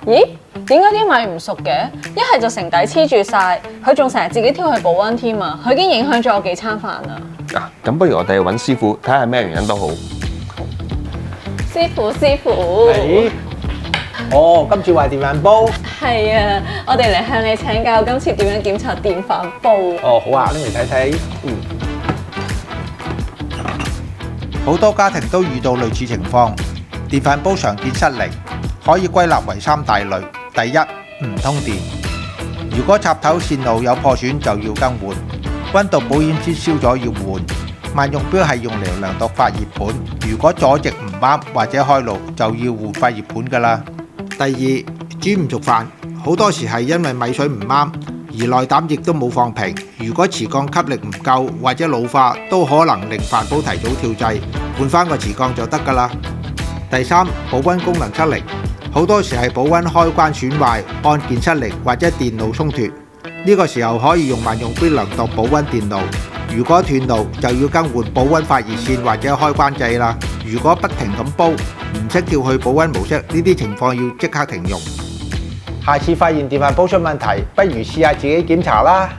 咦？點解啲米唔熟嘅？一係就成底黐住晒，佢仲成日自己跳去保溫添啊！佢已經影響咗我幾餐飯啦。咁不如我哋去揾師傅睇下咩原因都好。師傅，咦？哦，今次話電飯煲。係啊，我哋嚟向你請教今次點樣檢查電飯煲。哦，好啊，拎嚟睇睇。好多家庭都遇到類似情況，電飯煲常見失靈，可以歸納為3大類。第一，唔通電。如果插頭線路有破損就要更換，溫度保險絲燒咗要換。萬用錶係用嚟量度發熱盤，如果阻值唔啱或者開路就要換發熱盤㗎啦。第二，煮唔熟飯，好多時係因為米水唔啱，而內膽亦都冇放平。如果瓷鋼吸力唔夠或者老化，都可能令飯煲提早跳掣，換翻個瓷鋼就得㗎啦。第三，保溫功能失靈，好多時係保溫開關損壞、按鍵失靈或者電路鬆脱。呢個時候可以用萬用錶量度保溫電路，如果斷路就要更換保溫發熱線或者開關掣啦。如果不停咁煲，唔識跳去保溫模式，呢啲情況要即刻停用。下次發現電飯煲出問題，不如試下自己檢查啦。